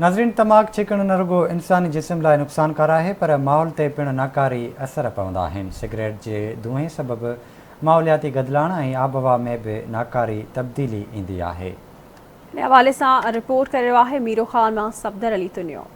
नाज़रीन, तमाकु छिकण न रुगो इंसानी जिस्म लाइ नुक़सानकार आहे पर माहौल ते पिणु नाकारी असर पवंदा आहिनि। सिगरेट जे धुएं सबबि माहौलियाती गदिलाण ऐं आबहवा में बि नाकारी तब्दीली ईंदी आहे। इन हवाले सां रिपोर्ट करे रहियो आहे मीरो ख़ान मां सफदर अली तुनियो।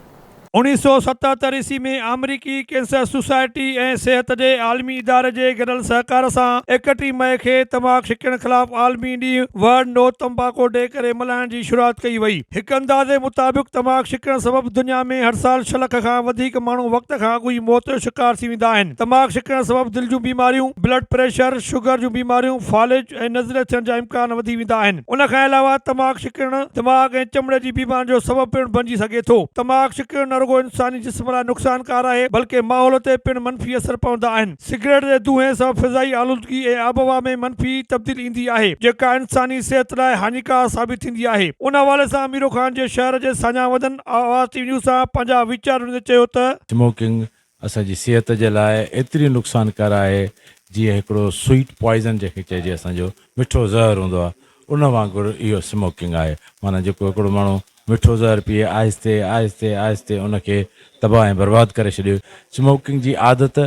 1977 ईस्वी में अमरीकी कैंसर सोसाइटी ऐं सिहत जे आलमी इदारे जे गॾियल सहकार सां 31 मई खे तमाकु छिकण ख़िलाफ़ आलमी ॾींहुं वर्ल्ड नो तंबाकू डे करे मल्हाइण जी शुरूआत कई वई। हिकु अंदाज़े मुताबिक़ तमाकु छिकण सबबि दुनिया में हर साल 6 लख खां वधीक माण्हू वक़्त खां अॻु ई मौत जो शिकार थी वेंदा आहिनि। तमाकु छिकण सबबि दिलि जूं बीमारियूं, ब्लड प्रेशर, शुगर जूं बीमारियूं, फालिज ऐं नज़र थियण जा इम्कान वधी वेंदा आहिनि। उन खां अलावा तमाकु छिकण दिमाग़ ऐं चमड़े जी बीमारियुनि जो सबबु पिणु बणिजी सघे थो। तमाकु छिकण न रुगो इंसानी जिस्म लाइ नुक़सानकार आहे बल्कि माहौल ते पिणु मनफ़ी असर पवंदा आहिनि। सिगरेट जे धुएं सां फ़िज़ाई आलूदगी ऐं आबहवा में मनफ़ी तब्दीली ईंदी आहे जेका इंसानी सिहत लाइ हानिकार साबित थींदी आहे। उन हवाले सां मीरो ख़ान जे शहर जे साञा वदन आवाज़ टीवी न्यूज़ सां पंहिंजा वीचार चयो त स्मोकिंग असांजी सिहत जे लाइ एतिरी नुक़सानकार आहे जीअं हिकिड़ो स्वीट पॉइज़न जंहिंखे चइजे, असांजो मिठो ज़हर हूंदो आहे, उन वांगुरु इहो स्मोकिंग आहे। माना जेको हिकिड़ो माण्हू मिठो ज़हर पीए आहिस्ते आहिस्ते आहिस्ते उनखे तबाह ऐं बर्बादु करे छॾियो। स्मोकिंग जी आदत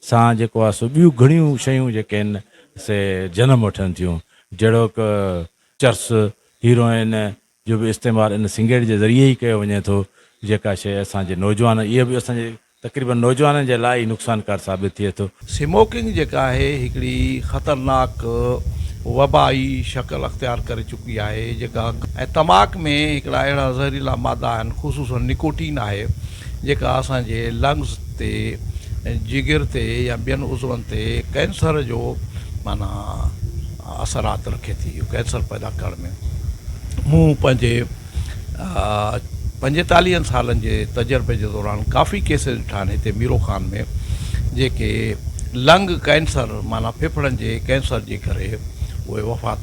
सां जेको आहे सो ॿियूं घणियूं शयूं जेके आहिनि से जनम वठनि थियूं, जहिड़ो क चर्स, हीरोइन जो बि इस्तेमालु इन सिगरेट जे ज़रिए ई कयो वञे थो, जेका शइ असांजे नौजवान, इहा बि असांजे तक़रीबन नौजवाननि जे लाइ नुक़सानकार साबित थिए थो। स्मोकिंग जेका आहे हिकिड़ी ख़तरनाक वबाई शक्ल अख़्तियार करे चुकी आहे जेका, ऐं तमाक में हिकिड़ा अहिड़ा ज़हरीला मादा आहिनि, ख़ुशूसन निकोटीन आहे जेका असांजे लंग्स ते, जिगर ते या ॿियनि उज़वनि ते कैंसर जो माना असरात रखे थी, कैंसर पैदा करण में। मूं पंहिंजे 45 सालनि जे तजुर्बे जे दौरान काफ़ी केसिस ॾिठा आहिनि हिते मीरो ख़ान में, जेके लंग कैंसर माना फेफड़नि जे कैंसर जे करे उहे वफ़ात।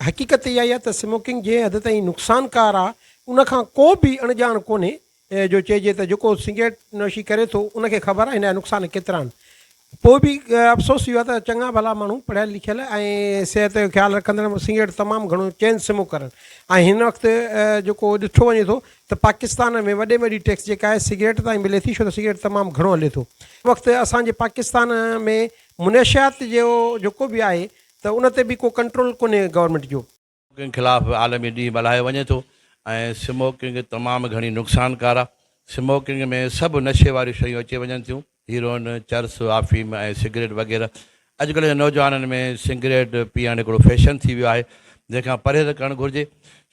हक़ीक़त इहा आहे त स्मोकिंग जे हद ताईं नुक़सानकार आहे, उनखां को बि अणॼाण कोन्हे जो चइजे त जेको सिगरेट नोशी करे थो उनखे ख़बर आहे हिन जा नुक़सान केतिरा आहिनि। पोइ बि अफ़सोस इहो आहे त चङा भला माण्हू पढ़ियल लिखियल ऐं सिहत जो ख़्यालु रखंदड़ सिगरेट तमामु घणो चैन स्मोकर आहिनि। ऐं हिन वक़्तु जेको ॾिठो वञे थो त पाकिस्तान में वॾे में वॾी टैक्स जेका आहे सिगरेट ताईं मिले थी, छो त सिगरेट तमामु घणो हले थो। वक़्तु असांजे पाकिस्तान में मुनशियात जो जेको बि आहे त उन ते बि को कंट्रोल कोन्हे गवर्नमेंट जो। स्मोकिंग ख़िलाफ़ु आलमी ॾींहुं मल्हायो वञे थो ऐं स्मोकिंग तमामु घणी नुक़सानकार आहे। स्मोकिंग में सभु नशे वारियूं शयूं अची वञनि थियूं, हीरोइन, चर्स, अफ़ीम ऐं सिगरेट वग़ैरह। अॼुकल्ह जे नौजवाननि में सिगरेट पीअणु हिकिड़ो फैशन थी वियो आहे जंहिंखां परहेज़ करणु घुरिजे,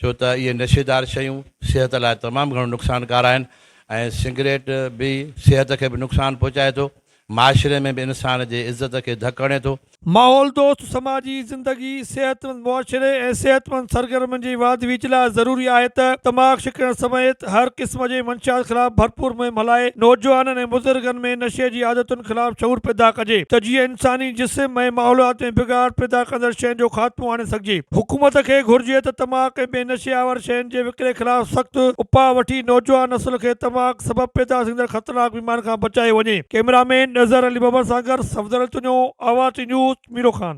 छो त इहे नशेदार शयूं सिहत लाइ तमामु घणो नुक़सानकार आहिनि ऐं सिगरेट बि सिहत खे बि नुक़सानु पहुचाए थो, माशरे में बि इंसान जे इज़त खे धकु हणे थो। माहौल दोस्त समाजी ज़िंदगी, सेहतमंद मुआशरे ऐं सेहतमंद सरगर्मियुनि जी वाधवीच लाइ ज़रूरी आहे त तमाकु छिकण समेत हर क़िस्म जे मंशियात ख़िलाफ़ भरपूर मुहिम हलाए नौजवाननि ऐं बुज़ुर्गनि में नशे जी आदतुनि ख़िलाफ़ शऊर पैदा कजे त जीअं इंसानी जिस्म ऐं माहौलियात में बिगाड़ पैदा कंदड़ शयुनि जो ख़ात्मो आणे सघिजे। हुकूमत खे घुरिजे त तमाकु ऐं ॿिए नशे आवर शयुनि जे विकिरे ख़िलाफ़ सख़्तु उपाउ वठी नौजवान नस्ल खे तमाकु सबबु पैदा थींदड़ ख़तरनाक बीमारियुनि खां बचाए वञे। कैमरामैन नज़र अली बाबर सां गॾु सफदर तुनियो, आवाज़ न्यूज़, मीरो ख़ान।